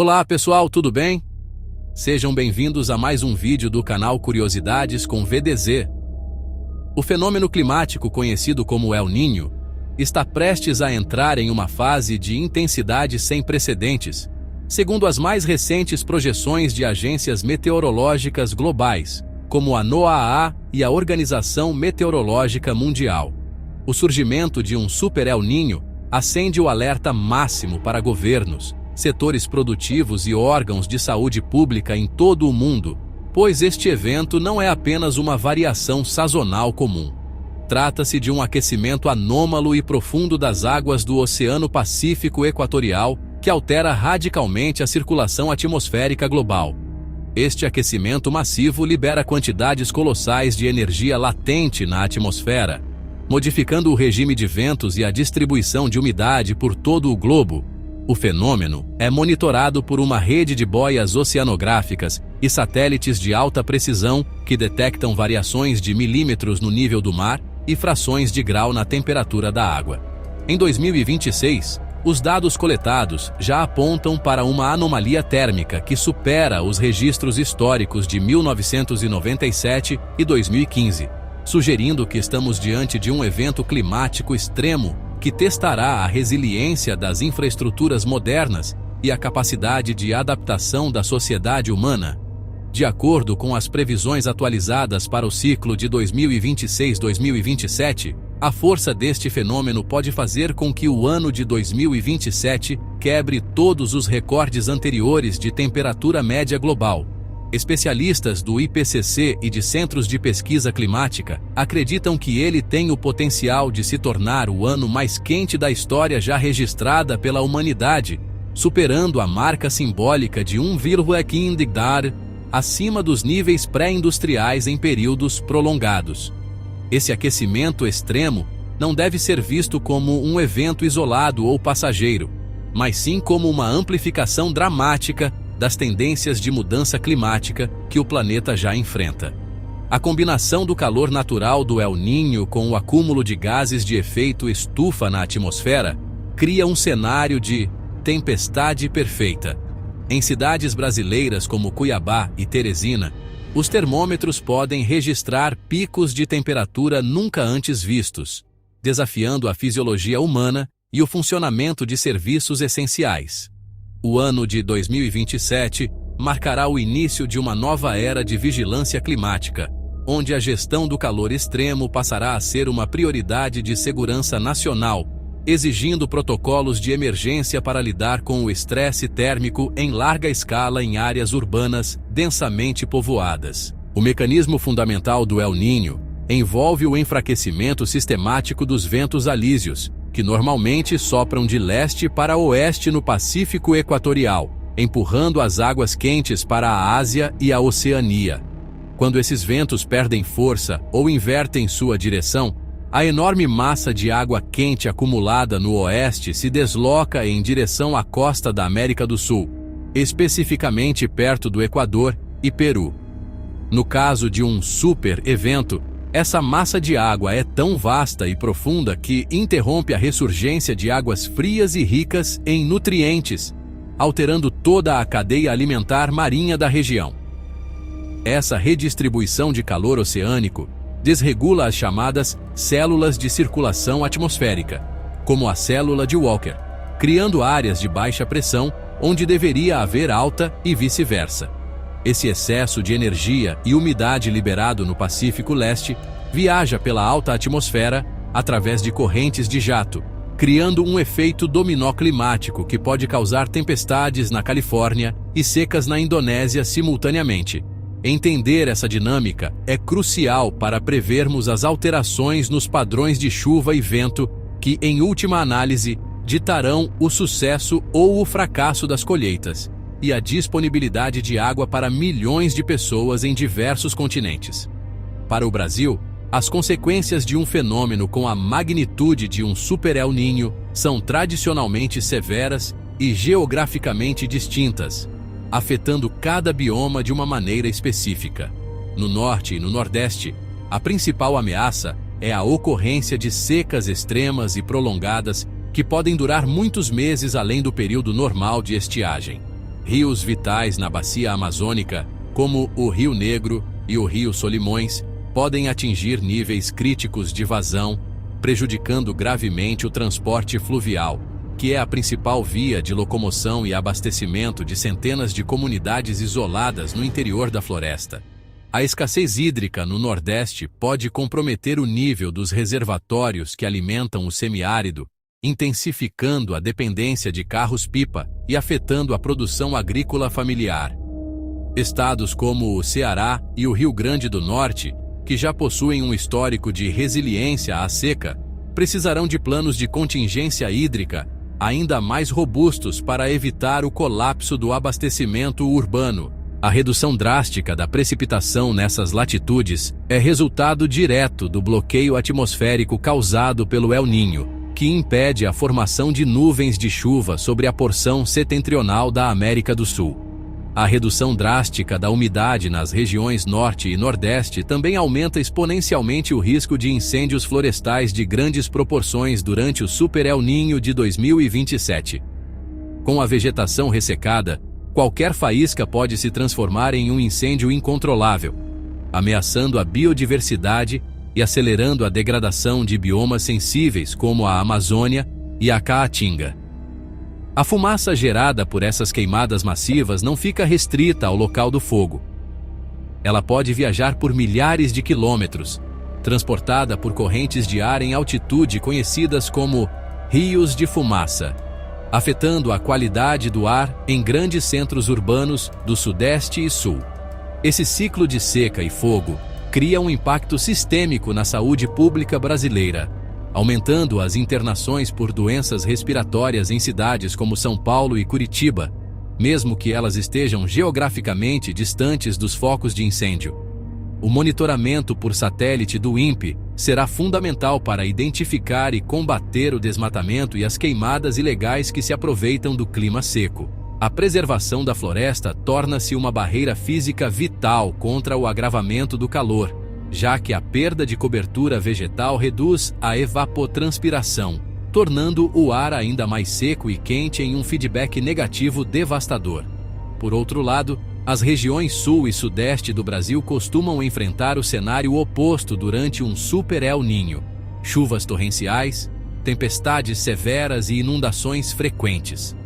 Olá pessoal, tudo bem? Sejam bem-vindos a mais um vídeo do canal Curiosidades com VDZ. O fenômeno climático conhecido como El Niño está prestes a entrar em uma fase de intensidade sem precedentes, segundo as mais recentes projeções de agências meteorológicas globais, como a NOAA e a Organização Meteorológica Mundial. O surgimento de um super El Niño acende o alerta máximo para governos, setores produtivos e órgãos de saúde pública em todo o mundo, pois este evento não é apenas uma variação sazonal comum. Trata-se de um aquecimento anômalo e profundo das águas do Oceano Pacífico Equatorial que altera radicalmente a circulação atmosférica global. Este aquecimento massivo libera quantidades colossais de energia latente na atmosfera, modificando o regime de ventos e a distribuição de umidade por todo o globo. O fenômeno é monitorado por uma rede de boias oceanográficas e satélites de alta precisão que detectam variações de milímetros no nível do mar e frações de grau na temperatura da água. Em 2026, os dados coletados já apontam para uma anomalia térmica que supera os registros históricos de 1997 e 2015, sugerindo que estamos diante de um evento climático extremo que testará a resiliência das infraestruturas modernas e a capacidade de adaptação da sociedade humana. De acordo com as previsões atualizadas para o ciclo de 2026-2027, a força deste fenômeno pode fazer com que o ano de 2027 quebre todos os recordes anteriores de temperatura média global. Especialistas do IPCC e de centros de pesquisa climática acreditam que ele tem o potencial de se tornar o ano mais quente da história já registrada pela humanidade, superando a marca simbólica de 1,5 degrees acima dos níveis pré-industriais em períodos prolongados. Esse aquecimento extremo não deve ser visto como um evento isolado ou passageiro, mas sim como uma amplificação dramática das tendências de mudança climática que o planeta já enfrenta. A combinação do calor natural do El Niño com o acúmulo de gases de efeito estufa na atmosfera cria um cenário de tempestade perfeita. Em cidades brasileiras como Cuiabá e Teresina, os termômetros podem registrar picos de temperatura nunca antes vistos, desafiando a fisiologia humana e o funcionamento de serviços essenciais. O ano de 2027 marcará o início de uma nova era de vigilância climática, onde a gestão do calor extremo passará a ser uma prioridade de segurança nacional, exigindo protocolos de emergência para lidar com o estresse térmico em larga escala em áreas urbanas densamente povoadas. O mecanismo fundamental do El Niño envolve o enfraquecimento sistemático dos ventos alísios, que normalmente sopram de leste para oeste no Pacífico Equatorial, empurrando as águas quentes para a Ásia e a Oceania. Quando esses ventos perdem força ou invertem sua direção, a enorme massa de água quente acumulada no oeste se desloca em direção à costa da América do Sul, especificamente perto do Equador e Peru. No caso de um super evento, essa massa de água é tão vasta e profunda que interrompe a ressurgência de águas frias e ricas em nutrientes, alterando toda a cadeia alimentar marinha da região. Essa redistribuição de calor oceânico desregula as chamadas células de circulação atmosférica, como a célula de Walker, criando áreas de baixa pressão onde deveria haver alta e vice-versa. Esse excesso de energia e umidade liberado no Pacífico Leste viaja pela alta atmosfera através de correntes de jato, criando um efeito dominó climático que pode causar tempestades na Califórnia e secas na Indonésia simultaneamente. Entender essa dinâmica é crucial para prevermos as alterações nos padrões de chuva e vento que, em última análise, ditarão o sucesso ou o fracasso das colheitas e a disponibilidade de água para milhões de pessoas em diversos continentes. Para o Brasil, as consequências de um fenômeno com a magnitude de um super El Niño são tradicionalmente severas e geograficamente distintas, afetando cada bioma de uma maneira específica. No norte e no nordeste, a principal ameaça é a ocorrência de secas extremas e prolongadas que podem durar muitos meses além do período normal de estiagem. rios vitais na bacia amazônica, como o Rio Negro e o Rio Solimões, podem atingir níveis críticos de vazão, prejudicando gravemente o transporte fluvial, que é a principal via de locomoção e abastecimento de centenas de comunidades isoladas no interior da floresta. A escassez hídrica no Nordeste pode comprometer o nível dos reservatórios que alimentam o semiárido, intensificando a dependência de carros-pipa e afetando a produção agrícola familiar. Estados como o Ceará e o Rio Grande do Norte, que já possuem um histórico de resiliência à seca, precisarão de planos de contingência hídrica ainda mais robustos para evitar o colapso do abastecimento urbano. A redução drástica da precipitação nessas latitudes é resultado direto do bloqueio atmosférico causado pelo El Niño, que impede a formação de nuvens de chuva sobre a porção setentrional da América do Sul. A redução drástica da umidade nas regiões Norte e Nordeste também aumenta exponencialmente o risco de incêndios florestais de grandes proporções durante o Super El Niño de 2027. Com a vegetação ressecada, qualquer faísca pode se transformar em um incêndio incontrolável, ameaçando a biodiversidade e acelerando a degradação de biomas sensíveis como a Amazônia e a Caatinga. A fumaça gerada por essas queimadas massivas não fica restrita ao local do fogo. Ela pode viajar por milhares de quilômetros, transportada por correntes de ar em altitude conhecidas como rios de fumaça, afetando a qualidade do ar em grandes centros urbanos do Sudeste e Sul. Esse ciclo de seca e fogo cria um impacto sistêmico na saúde pública brasileira, aumentando as internações por doenças respiratórias em cidades como São Paulo e Curitiba, mesmo que elas estejam geograficamente distantes dos focos de incêndio. O monitoramento por satélite do INPE será fundamental para identificar e combater o desmatamento e as queimadas ilegais que se aproveitam do clima seco. A preservação da floresta torna-se uma barreira física vital contra o agravamento do calor, já que a perda de cobertura vegetal reduz a evapotranspiração, tornando o ar ainda mais seco e quente em um feedback negativo devastador. Por outro lado, as regiões sul e sudeste do Brasil costumam enfrentar o cenário oposto durante um Super El Niño: chuvas torrenciais, tempestades severas e inundações frequentes.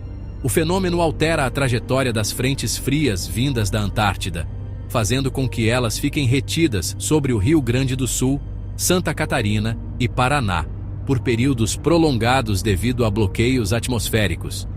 O fenômeno altera a trajetória das frentes frias vindas da Antártida, fazendo com que elas fiquem retidas sobre o Rio Grande do Sul, Santa Catarina e Paraná, por períodos prolongados devido a bloqueios atmosféricos.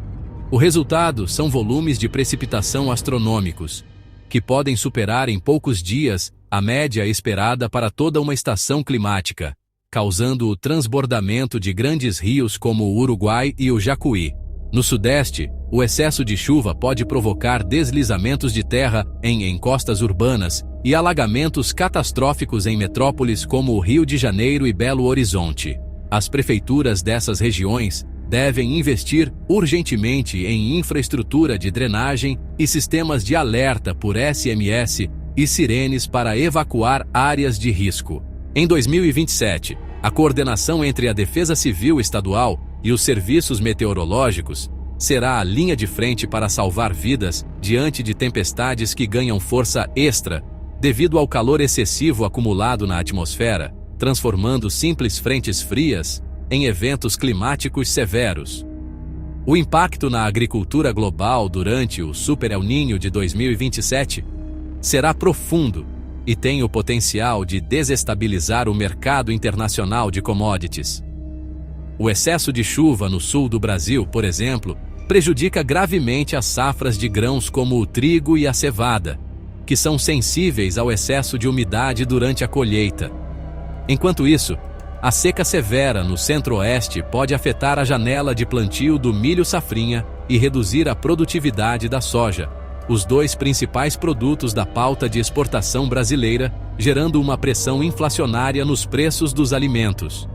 O resultado são volumes de precipitação astronômicos, que podem superar em poucos dias a média esperada para toda uma estação climática, causando o transbordamento de grandes rios como o Uruguai e o Jacuí. No Sudeste, o excesso de chuva pode provocar deslizamentos de terra em encostas urbanas e alagamentos catastróficos em metrópoles como o Rio de Janeiro e Belo Horizonte. As prefeituras dessas regiões devem investir urgentemente em infraestrutura de drenagem e sistemas de alerta por SMS e sirenes para evacuar áreas de risco. Em 2027, a coordenação entre a Defesa Civil Estadual e os serviços meteorológicos será a linha de frente para salvar vidas diante de tempestades que ganham força extra devido ao calor excessivo acumulado na atmosfera, transformando simples frentes frias em eventos climáticos severos. O impacto na agricultura global durante o Super El Niño de 2027 será profundo e tem o potencial de desestabilizar o mercado internacional de commodities. O excesso de chuva no sul do Brasil, por exemplo, prejudica gravemente as safras de grãos como o trigo e a cevada, que são sensíveis ao excesso de umidade durante a colheita. Enquanto isso, a seca severa no centro-oeste pode afetar a janela de plantio do milho safrinha e reduzir a produtividade da soja, os dois principais produtos da pauta de exportação brasileira, gerando uma pressão inflacionária nos preços dos alimentos.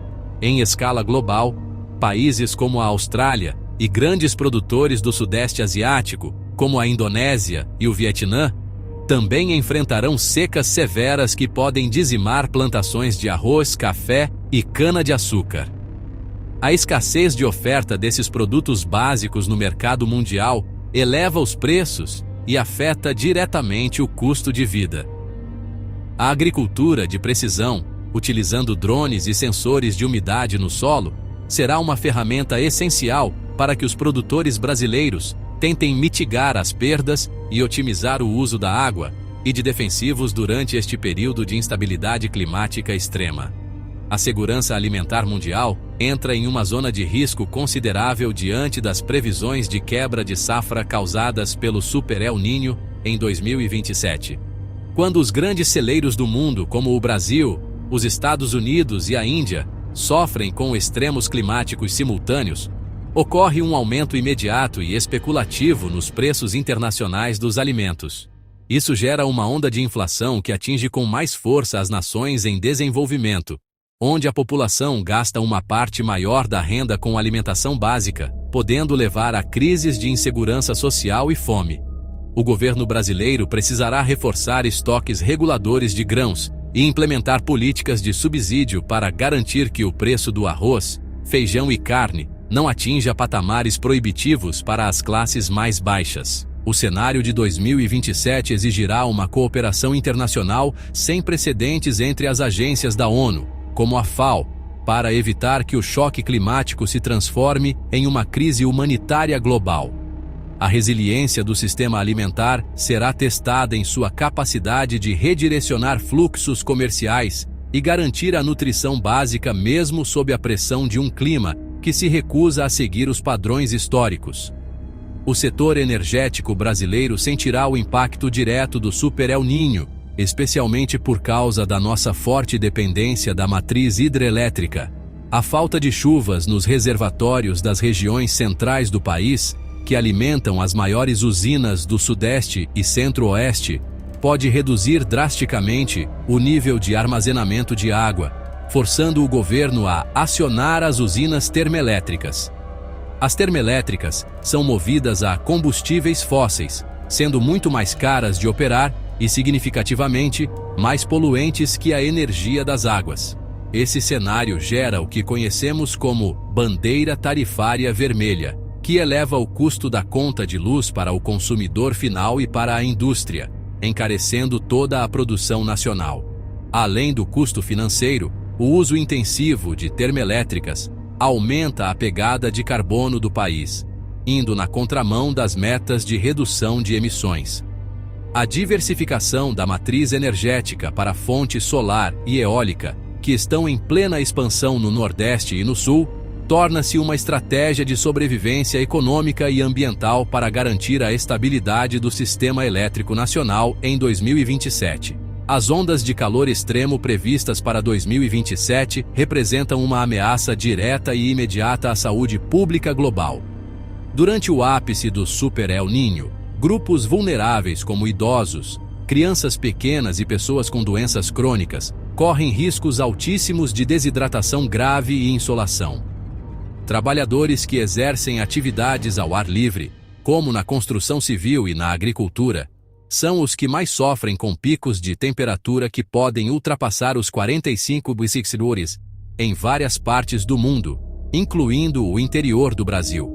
Em escala global, países como a Austrália e grandes produtores do Sudeste Asiático, como a Indonésia e o Vietnã, também enfrentarão secas severas que podem dizimar plantações de arroz, café e cana-de-açúcar. A escassez de oferta desses produtos básicos no mercado mundial eleva os preços e afeta diretamente o custo de vida. A agricultura de precisão, utilizando drones e sensores de umidade no solo, será uma ferramenta essencial para que os produtores brasileiros tentem mitigar as perdas e otimizar o uso da água e de defensivos durante este período de instabilidade climática extrema. A segurança alimentar mundial entra em uma zona de risco considerável diante das previsões de quebra de safra causadas pelo Super El Niño em 2027. Quando os grandes celeiros do mundo, como o Brasil, os Estados Unidos e a Índia, sofrem com extremos climáticos simultâneos, ocorre um aumento imediato e especulativo nos preços internacionais dos alimentos. Isso gera uma onda de inflação que atinge com mais força as nações em desenvolvimento, onde a população gasta uma parte maior da renda com alimentação básica, podendo levar a crises de insegurança social e fome. O governo brasileiro precisará reforçar estoques reguladores de grãos e implementar políticas de subsídio para garantir que o preço do arroz, feijão e carne não atinja patamares proibitivos para as classes mais baixas. O cenário de 2027 exigirá uma cooperação internacional sem precedentes entre as agências da ONU, como a FAO, para evitar que o choque climático se transforme em uma crise humanitária global. A resiliência do sistema alimentar será testada em sua capacidade de redirecionar fluxos comerciais e garantir a nutrição básica mesmo sob a pressão de um clima que se recusa a seguir os padrões históricos. O setor energético brasileiro sentirá o impacto direto do Super El Niño, especialmente por causa da nossa forte dependência da matriz hidrelétrica. A falta de chuvas nos reservatórios das regiões centrais do país, que alimentam as maiores usinas do Sudeste e Centro-Oeste, pode reduzir drasticamente o nível de armazenamento de água, forçando o governo a acionar as usinas termoelétricas. As termoelétricas são movidas a combustíveis fósseis, sendo muito mais caras de operar e significativamente mais poluentes que a energia das águas. Esse cenário gera o que conhecemos como bandeira tarifária vermelha, que eleva o custo da conta de luz para o consumidor final e para a indústria, encarecendo toda a produção nacional. Além do custo financeiro, o uso intensivo de termoelétricas aumenta a pegada de carbono do país, indo na contramão das metas de redução de emissões. A diversificação da matriz energética para fontes solar e eólica, que estão em plena expansão no Nordeste e no Sul, torna-se uma estratégia de sobrevivência econômica e ambiental para garantir a estabilidade do sistema elétrico nacional em 2027. As ondas de calor extremo previstas para 2027 representam uma ameaça direta e imediata à saúde pública global. Durante o ápice do Super El Niño, grupos vulneráveis como idosos, crianças pequenas e pessoas com doenças crônicas correm riscos altíssimos de desidratação grave e insolação. Trabalhadores que exercem atividades ao ar livre, como na construção civil e na agricultura, são os que mais sofrem com picos de temperatura que podem ultrapassar os 45 °C em várias partes do mundo, incluindo o interior do Brasil.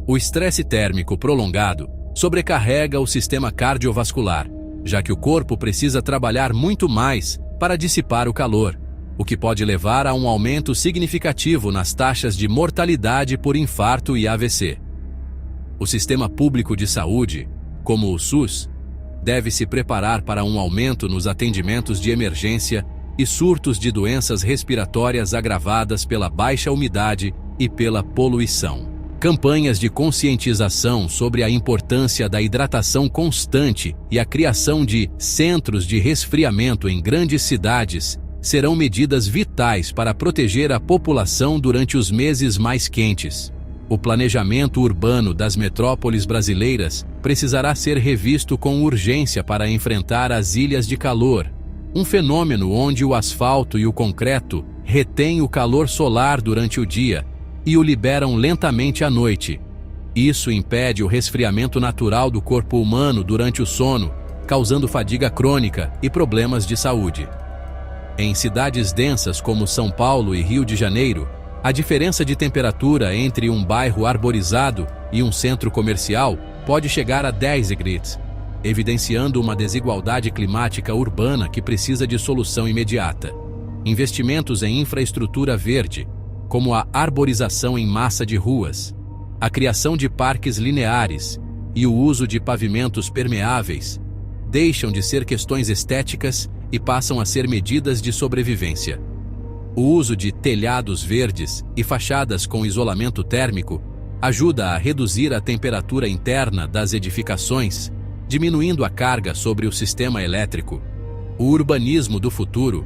O estresse térmico prolongado sobrecarrega o sistema cardiovascular, já que o corpo precisa trabalhar muito mais para dissipar o calor, o que pode levar a um aumento significativo nas taxas de mortalidade por infarto e AVC. O sistema público de saúde, como o SUS, deve se preparar para um aumento nos atendimentos de emergência e surtos de doenças respiratórias agravadas pela baixa umidade e pela poluição. Campanhas de conscientização sobre a importância da hidratação constante e a criação de centros de resfriamento em grandes cidades serão medidas vitais para proteger a população durante os meses mais quentes. O planejamento urbano das metrópoles brasileiras precisará ser revisto com urgência para enfrentar as ilhas de calor, um fenômeno onde o asfalto e o concreto retêm o calor solar durante o dia e o liberam lentamente à noite. Isso impede o resfriamento natural do corpo humano durante o sono, causando fadiga crônica e problemas de saúde. Em cidades densas como São Paulo e Rio de Janeiro, a diferença de temperatura entre um bairro arborizado e um centro comercial pode chegar a 10 degrees, evidenciando uma desigualdade climática urbana que precisa de solução imediata. Investimentos em infraestrutura verde, como a arborização em massa de ruas, a criação de parques lineares e o uso de pavimentos permeáveis, deixam de ser questões estéticas e passam a ser medidas de sobrevivência. O uso de telhados verdes e fachadas com isolamento térmico ajuda a reduzir a temperatura interna das edificações, diminuindo a carga sobre o sistema elétrico. O urbanismo do futuro,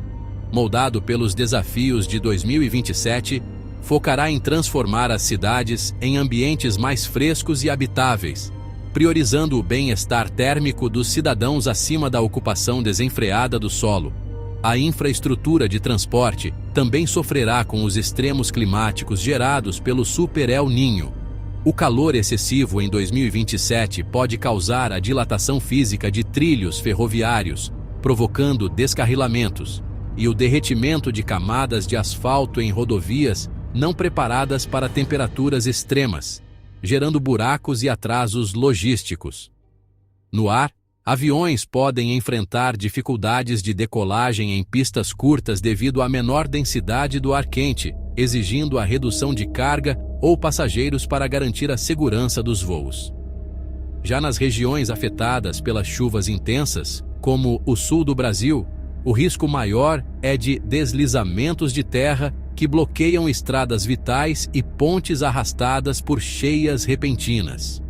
moldado pelos desafios de 2027, focará em transformar as cidades em ambientes mais frescos e habitáveis, priorizando o bem-estar térmico dos cidadãos acima da ocupação desenfreada do solo. A infraestrutura de transporte também sofrerá com os extremos climáticos gerados pelo Super El Niño. O calor excessivo em 2027 pode causar a dilatação física de trilhos ferroviários, provocando descarrilamentos, e o derretimento de camadas de asfalto em rodovias não preparadas para temperaturas extremas, gerando buracos e atrasos logísticos. No ar, aviões podem enfrentar dificuldades de decolagem em pistas curtas devido à menor densidade do ar quente, exigindo a redução de carga ou passageiros para garantir a segurança dos voos. Já nas regiões afetadas pelas chuvas intensas, como o sul do Brasil, o risco maior é de deslizamentos de terra que bloqueiam estradas vitais e pontes arrastadas por cheias repentinas.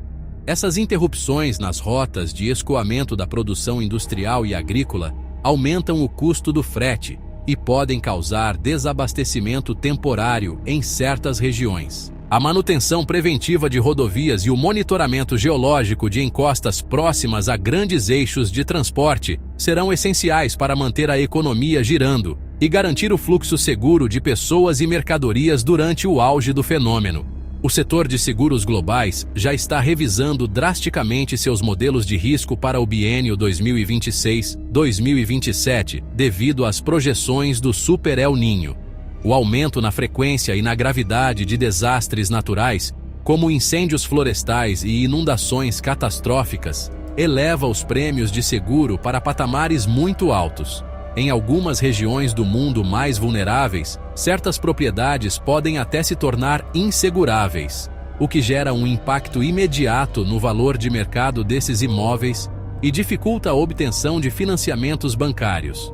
Essas interrupções nas rotas de escoamento da produção industrial e agrícola aumentam o custo do frete e podem causar desabastecimento temporário em certas regiões. A manutenção preventiva de rodovias e o monitoramento geológico de encostas próximas a grandes eixos de transporte serão essenciais para manter a economia girando e garantir o fluxo seguro de pessoas e mercadorias durante o auge do fenômeno. O setor de seguros globais já está revisando drasticamente seus modelos de risco para o biênio 2026-2027 devido às projeções do Super El Niño. O aumento na frequência e na gravidade de desastres naturais, como incêndios florestais e inundações catastróficas, eleva os prêmios de seguro para patamares muito altos. Em algumas regiões do mundo mais vulneráveis, certas propriedades podem até se tornar inseguráveis, o que gera um impacto imediato no valor de mercado desses imóveis e dificulta a obtenção de financiamentos bancários.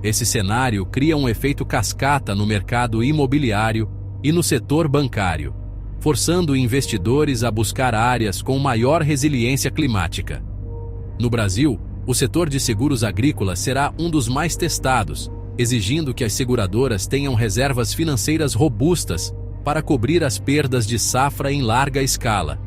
Esse cenário cria um efeito cascata no mercado imobiliário e no setor bancário, forçando investidores a buscar áreas com maior resiliência climática. No Brasil, o setor de seguros agrícolas será um dos mais testados, exigindo que as seguradoras tenham reservas financeiras robustas para cobrir as perdas de safra em larga escala.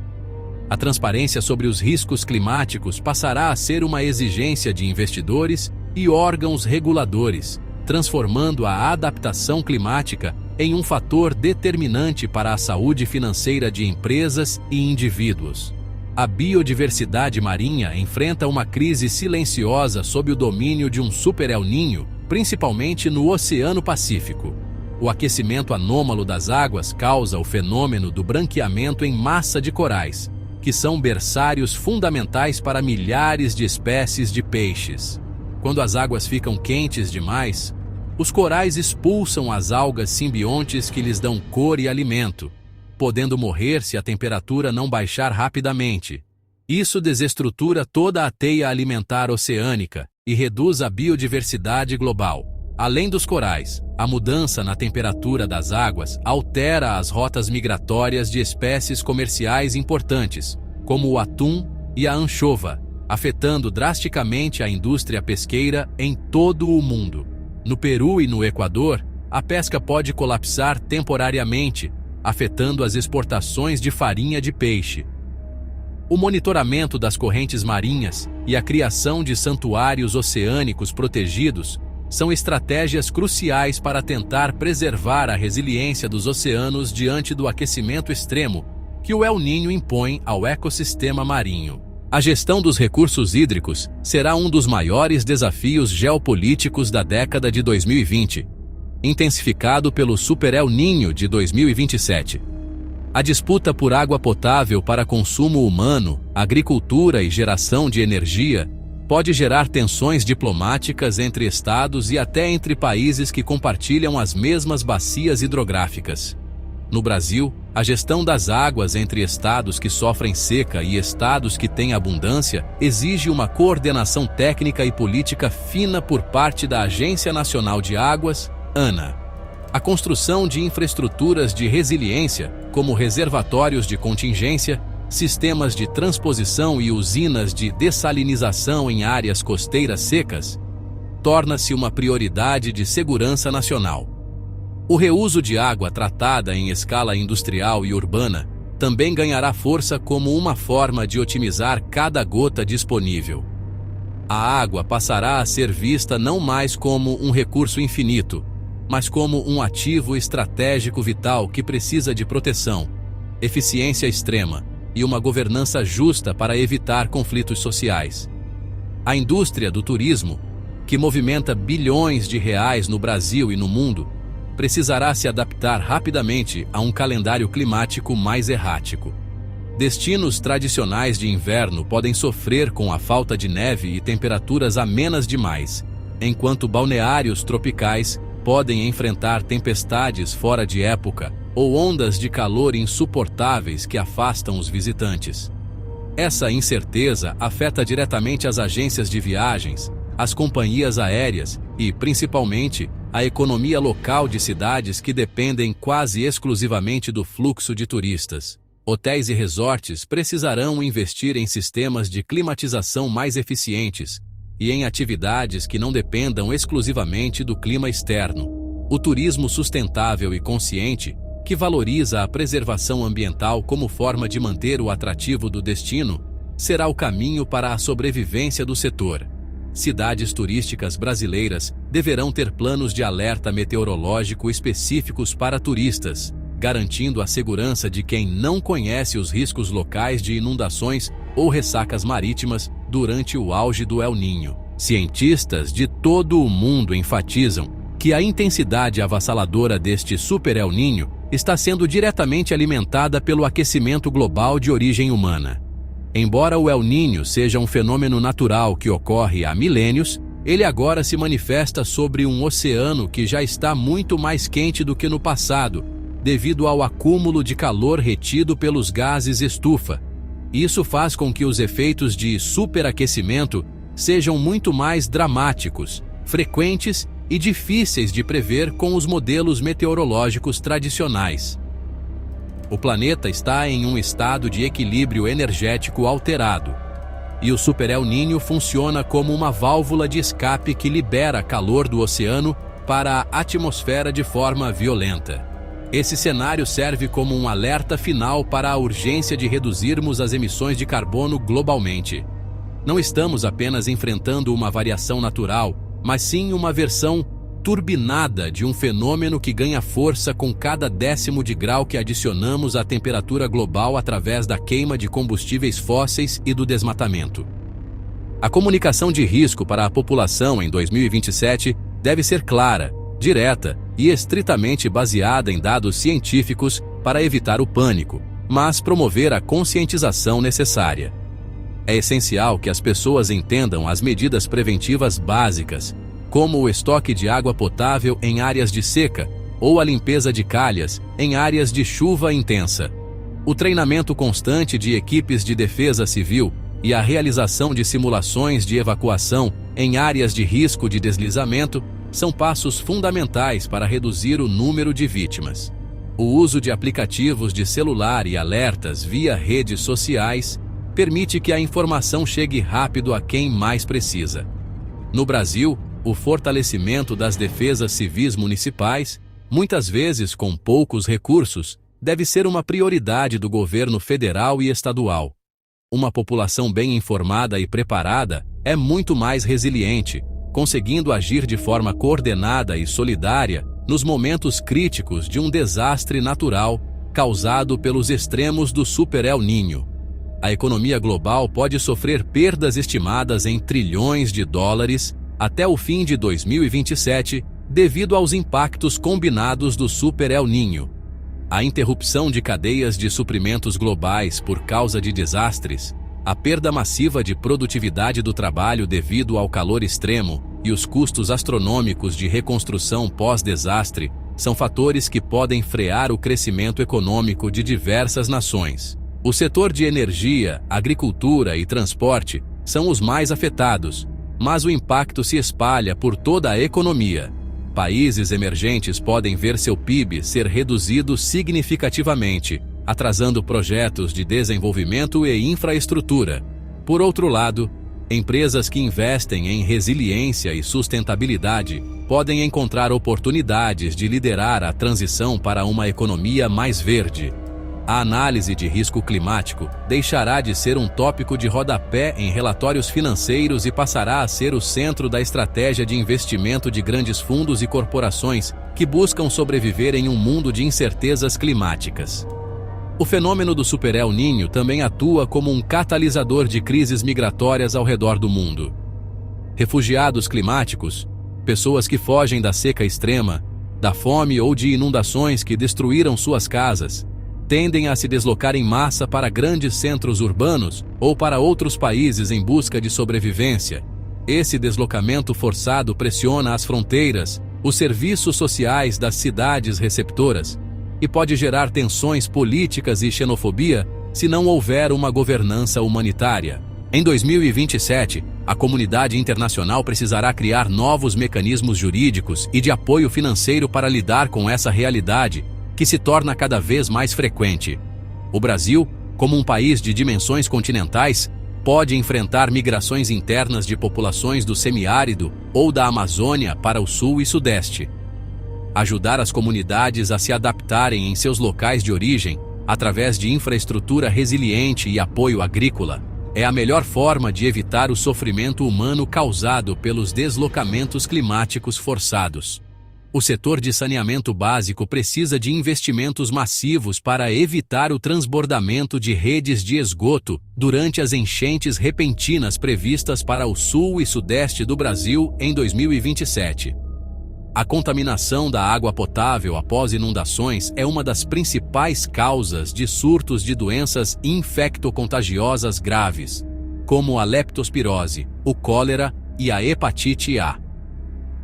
A transparência sobre os riscos climáticos passará a ser uma exigência de investidores e órgãos reguladores, transformando a adaptação climática em um fator determinante para a saúde financeira de empresas e indivíduos. A biodiversidade marinha enfrenta uma crise silenciosa sob o domínio de um Super El Niño, principalmente no Oceano Pacífico. O aquecimento anômalo das águas causa o fenômeno do branqueamento em massa de corais, que são berçários fundamentais para milhares de espécies de peixes. Quando as águas ficam quentes demais, os corais expulsam as algas simbiontes que lhes dão cor e alimento, podendo morrer se a temperatura não baixar rapidamente. Isso desestrutura toda a teia alimentar oceânica e reduz a biodiversidade global. Além dos corais, a mudança na temperatura das águas altera as rotas migratórias de espécies comerciais importantes, como o atum e a anchova, afetando drasticamente a indústria pesqueira em todo o mundo. No Peru e no Equador, a pesca pode colapsar temporariamente, afetando as exportações de farinha de peixe. O monitoramento das correntes marinhas e a criação de santuários oceânicos protegidos são estratégias cruciais para tentar preservar a resiliência dos oceanos diante do aquecimento extremo que o El Niño impõe ao ecossistema marinho. A gestão dos recursos hídricos será um dos maiores desafios geopolíticos da década de 2020, intensificado pelo Super El Niño de 2027. A disputa por água potável para consumo humano, agricultura e geração de energia pode gerar tensões diplomáticas entre estados e até entre países que compartilham as mesmas bacias hidrográficas. No Brasil, a gestão das águas entre estados que sofrem seca e estados que têm abundância exige uma coordenação técnica e política fina por parte da Agência Nacional de Águas, ANA. A construção de infraestruturas de resiliência, como reservatórios de contingência, sistemas de transposição e usinas de dessalinização em áreas costeiras secas, torna-se uma prioridade de segurança nacional. O reuso de água tratada em escala industrial e urbana também ganhará força como uma forma de otimizar cada gota disponível. A água passará a ser vista não mais como um recurso infinito, mas como um ativo estratégico vital que precisa de proteção, eficiência extrema e uma governança justa para evitar conflitos sociais. A indústria do turismo, que movimenta bilhões de reais no Brasil e no mundo, precisará se adaptar rapidamente a um calendário climático mais errático. Destinos tradicionais de inverno podem sofrer com a falta de neve e temperaturas amenas demais, enquanto balneários tropicais podem enfrentar tempestades fora de época ou ondas de calor insuportáveis que afastam os visitantes. Essa incerteza afeta diretamente as agências de viagens, as companhias aéreas e, principalmente, a economia local de cidades que dependem quase exclusivamente do fluxo de turistas. Hotéis e resorts precisarão investir em sistemas de climatização mais eficientes e em atividades que não dependam exclusivamente do clima externo. O turismo sustentável e consciente, que valoriza a preservação ambiental como forma de manter o atrativo do destino, será o caminho para a sobrevivência do setor. Cidades turísticas brasileiras deverão ter planos de alerta meteorológico específicos para turistas, garantindo a segurança de quem não conhece os riscos locais de inundações ou ressacas marítimas durante o auge do El Niño. Cientistas de todo o mundo enfatizam que a intensidade avassaladora deste Super El Niño está sendo diretamente alimentada pelo aquecimento global de origem humana. Embora o El Niño seja um fenômeno natural que ocorre há milênios, ele agora se manifesta sobre um oceano que já está muito mais quente do que no passado, devido ao acúmulo de calor retido pelos gases estufa. Isso faz com que os efeitos de superaquecimento sejam muito mais dramáticos, frequentes e difíceis de prever com os modelos meteorológicos tradicionais. O planeta está em um estado de equilíbrio energético alterado, e o Super El Niño funciona como uma válvula de escape que libera calor do oceano para a atmosfera de forma violenta. Esse cenário serve como um alerta final para a urgência de reduzirmos as emissões de carbono globalmente. Não estamos apenas enfrentando uma variação natural, mas sim uma versão turbinada de um fenômeno que ganha força com cada décimo de grau que adicionamos à temperatura global através da queima de combustíveis fósseis e do desmatamento. A comunicação de risco para a população em 2027 deve ser clara, direta e estritamente baseada em dados científicos para evitar o pânico, mas promover a conscientização necessária. É essencial que as pessoas entendam as medidas preventivas básicas, como o estoque de água potável em áreas de seca ou a limpeza de calhas em áreas de chuva intensa. O treinamento constante de equipes de defesa civil e a realização de simulações de evacuação em áreas de risco de deslizamento são passos fundamentais para reduzir o número de vítimas. O uso de aplicativos de celular e alertas via redes sociais permite que a informação chegue rápido a quem mais precisa. No Brasil, o fortalecimento das defesas civis municipais, muitas vezes com poucos recursos, deve ser uma prioridade do governo federal e estadual. Uma população bem informada e preparada é muito mais resiliente, conseguindo agir de forma coordenada e solidária nos momentos críticos de um desastre natural causado pelos extremos do Super El Niño. A economia global pode sofrer perdas estimadas em trilhões de dólares até o fim de 2027, devido aos impactos combinados do Super El Niño. a interrupção de cadeias de suprimentos globais por causa de desastres, a perda massiva de produtividade do trabalho devido ao calor extremo e os custos astronômicos de reconstrução pós-desastre são fatores que podem frear o crescimento econômico de diversas nações. O setor de energia, agricultura e transporte são os mais afetados, mas o impacto se espalha por toda a economia. Países emergentes podem ver seu PIB ser reduzido significativamente, atrasando projetos de desenvolvimento e infraestrutura. Por outro lado, empresas que investem em resiliência e sustentabilidade podem encontrar oportunidades de liderar a transição para uma economia mais verde. A análise de risco climático deixará de ser um tópico de rodapé em relatórios financeiros e passará a ser o centro da estratégia de investimento de grandes fundos e corporações que buscam sobreviver em um mundo de incertezas climáticas. O fenômeno do Super El Niño também atua como um catalisador de crises migratórias ao redor do mundo. Refugiados climáticos, pessoas que fogem da seca extrema, da fome ou de inundações que destruíram suas casas, tendem a se deslocar em massa para grandes centros urbanos ou para outros países em busca de sobrevivência. Esse deslocamento forçado pressiona as fronteiras, os serviços sociais das cidades receptoras e pode gerar tensões políticas e xenofobia se não houver uma governança humanitária. Em 2027, a comunidade internacional precisará criar novos mecanismos jurídicos e de apoio financeiro para lidar com essa realidade, que se torna cada vez mais frequente. O Brasil, como um país de dimensões continentais, pode enfrentar migrações internas de populações do semiárido ou da Amazônia para o sul e sudeste. Ajudar as comunidades a se adaptarem em seus locais de origem, através de infraestrutura resiliente e apoio agrícola, é a melhor forma de evitar o sofrimento humano causado pelos deslocamentos climáticos forçados. O setor de saneamento básico precisa de investimentos massivos para evitar o transbordamento de redes de esgoto durante as enchentes repentinas previstas para o sul e sudeste do Brasil em 2027. A contaminação da água potável após inundações é uma das principais causas de surtos de doenças infectocontagiosas graves, como a leptospirose, o cólera e a hepatite A.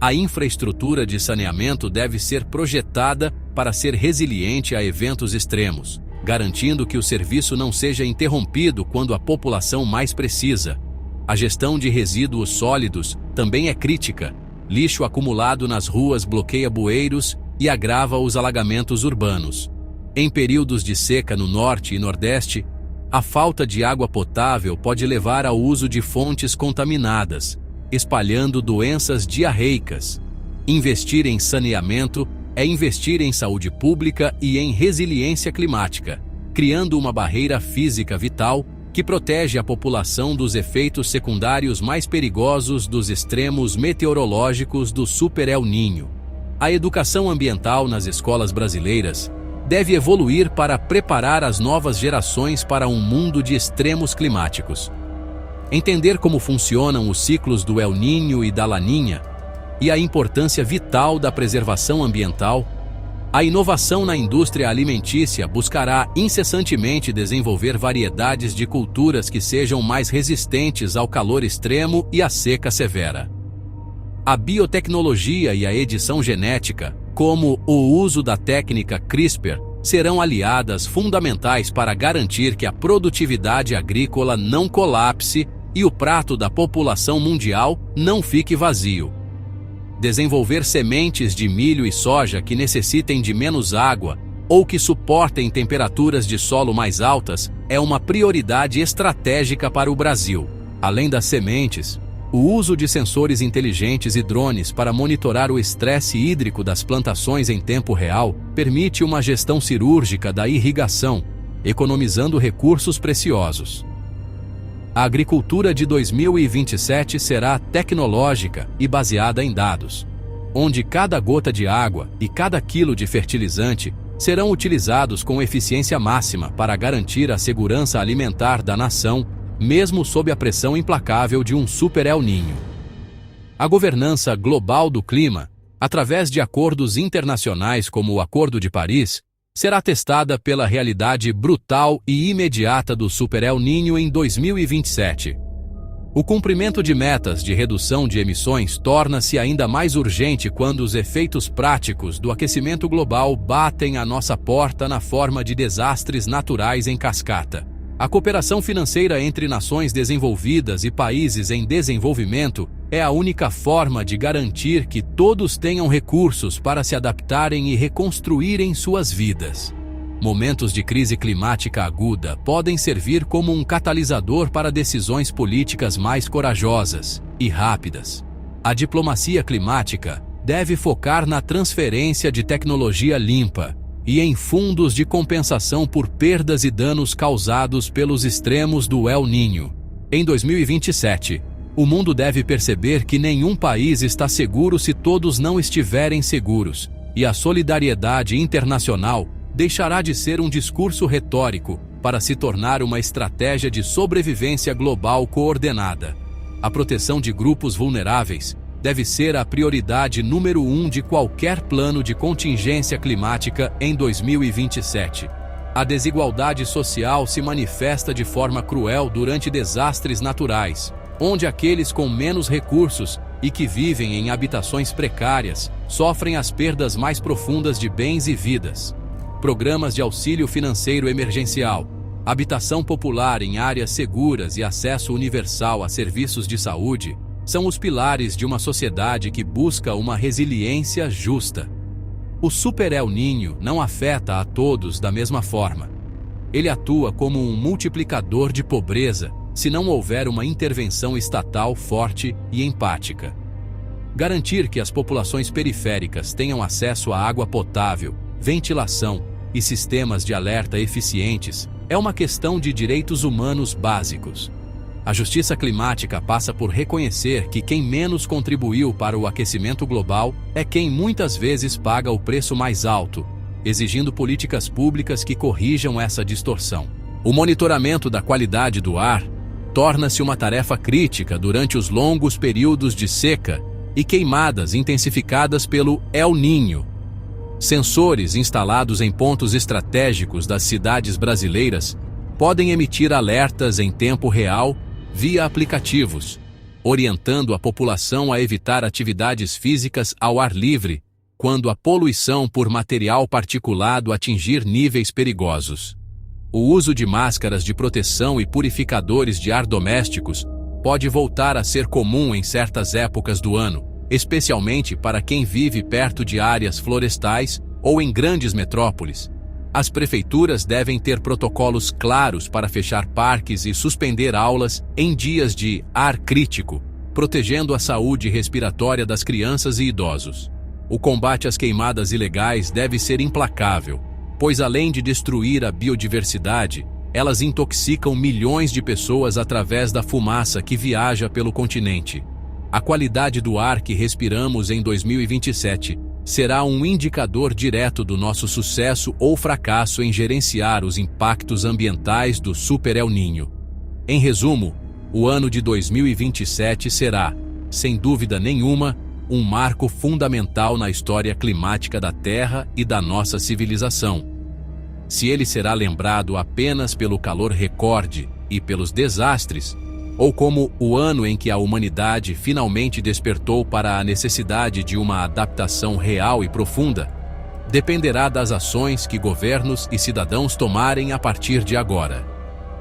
A infraestrutura de saneamento deve ser projetada para ser resiliente a eventos extremos, garantindo que o serviço não seja interrompido quando a população mais precisa. A gestão de resíduos sólidos também é crítica. Lixo acumulado nas ruas bloqueia bueiros e agrava os alagamentos urbanos. Em períodos de seca no norte e nordeste, a falta de água potável pode levar ao uso de fontes contaminadas, espalhando doenças diarreicas. Investir em saneamento é investir em saúde pública e em resiliência climática, criando uma barreira física vital que protege a população dos efeitos secundários mais perigosos dos extremos meteorológicos do Super El Niño. A educação ambiental nas escolas brasileiras deve evoluir para preparar as novas gerações para um mundo de extremos climáticos. Entender como funcionam os ciclos do El Niño e da Laninha e a importância vital da preservação ambiental, a inovação na indústria alimentícia buscará incessantemente desenvolver variedades de culturas que sejam mais resistentes ao calor extremo e à seca severa. A biotecnologia e a edição genética, como o uso da técnica CRISPR, serão aliadas fundamentais para garantir que a produtividade agrícola não colapse e o prato da população mundial não fique vazio. Desenvolver sementes de milho e soja que necessitem de menos água ou que suportem temperaturas de solo mais altas é uma prioridade estratégica para o Brasil. Além das sementes, o uso de sensores inteligentes e drones para monitorar o estresse hídrico das plantações em tempo real permite uma gestão cirúrgica da irrigação, economizando recursos preciosos. A agricultura de 2027 será tecnológica e baseada em dados, onde cada gota de água e cada quilo de fertilizante serão utilizados com eficiência máxima para garantir a segurança alimentar da nação, mesmo sob a pressão implacável de um Super El Niño. A governança global do clima, através de acordos internacionais como o Acordo de Paris, será testada pela realidade brutal e imediata do Super El Niño em 2027. O cumprimento de metas de redução de emissões torna-se ainda mais urgente quando os efeitos práticos do aquecimento global batem à nossa porta na forma de desastres naturais em cascata. A cooperação financeira entre nações desenvolvidas e países em desenvolvimento é a única forma de garantir que todos tenham recursos para se adaptarem e reconstruírem suas vidas. Momentos de crise climática aguda podem servir como um catalisador para decisões políticas mais corajosas e rápidas. A diplomacia climática deve focar na transferência de tecnologia limpa e em fundos de compensação por perdas e danos causados pelos extremos do El Niño. Em 2027, o mundo deve perceber que nenhum país está seguro se todos não estiverem seguros, e a solidariedade internacional deixará de ser um discurso retórico para se tornar uma estratégia de sobrevivência global coordenada. A proteção de grupos vulneráveis deve ser a prioridade número 1 de qualquer plano de contingência climática em 2027. A desigualdade social se manifesta de forma cruel durante desastres naturais, onde aqueles com menos recursos e que vivem em habitações precárias sofrem as perdas mais profundas de bens e vidas. Programas de auxílio financeiro emergencial, habitação popular em áreas seguras e acesso universal a serviços de saúde são os pilares de uma sociedade que busca uma resiliência justa. O Super El Niño não afeta a todos da mesma forma. Ele atua como um multiplicador de pobreza se não houver uma intervenção estatal forte e empática. Garantir que as populações periféricas tenham acesso a água potável, ventilação e sistemas de alerta eficientes é uma questão de direitos humanos básicos. A justiça climática passa por reconhecer que quem menos contribuiu para o aquecimento global é quem muitas vezes paga o preço mais alto, exigindo políticas públicas que corrijam essa distorção. O monitoramento da qualidade do ar torna-se uma tarefa crítica durante os longos períodos de seca e queimadas intensificadas pelo El Niño. Sensores instalados em pontos estratégicos das cidades brasileiras podem emitir alertas em tempo real via aplicativos, orientando a população a evitar atividades físicas ao ar livre quando a poluição por material particulado atingir níveis perigosos. O uso de máscaras de proteção e purificadores de ar domésticos pode voltar a ser comum em certas épocas do ano, especialmente para quem vive perto de áreas florestais ou em grandes metrópoles. As prefeituras devem ter protocolos claros para fechar parques e suspender aulas em dias de ar crítico, protegendo a saúde respiratória das crianças e idosos. O combate às queimadas ilegais deve ser implacável, pois além de destruir a biodiversidade, elas intoxicam milhões de pessoas através da fumaça que viaja pelo continente. A qualidade do ar que respiramos em 2027 será um indicador direto do nosso sucesso ou fracasso em gerenciar os impactos ambientais do Super El Niño. Em resumo, o ano de 2027 será, sem dúvida nenhuma, um marco fundamental na história climática da Terra e da nossa civilização. Se ele será lembrado apenas pelo calor recorde e pelos desastres, ou como o ano em que a humanidade finalmente despertou para a necessidade de uma adaptação real e profunda, dependerá das ações que governos e cidadãos tomarem a partir de agora.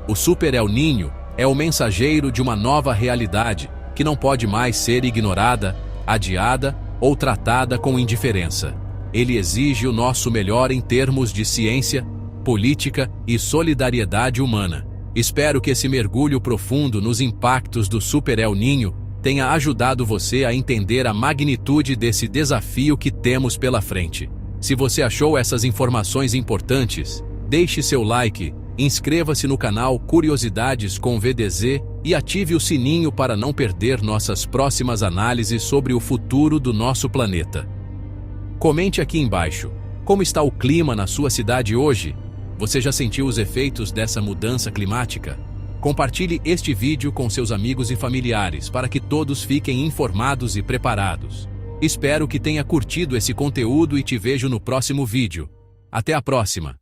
O Super El Niño é o mensageiro de uma nova realidade que não pode mais ser ignorada, adiada ou tratada com indiferença. Ele exige o nosso melhor em termos de ciência, política e solidariedade humana. Espero que esse mergulho profundo nos impactos do Super El Niño tenha ajudado você a entender a magnitude desse desafio que temos pela frente. Se você achou essas informações importantes, deixe seu like, inscreva-se no canal Curiosidades com VDZ e ative o sininho para não perder nossas próximas análises sobre o futuro do nosso planeta. Comente aqui embaixo, como está o clima na sua cidade hoje? Você já sentiu os efeitos dessa mudança climática? Compartilhe este vídeo com seus amigos e familiares para que todos fiquem informados e preparados. Espero que tenha curtido esse conteúdo e te vejo no próximo vídeo. Até a próxima!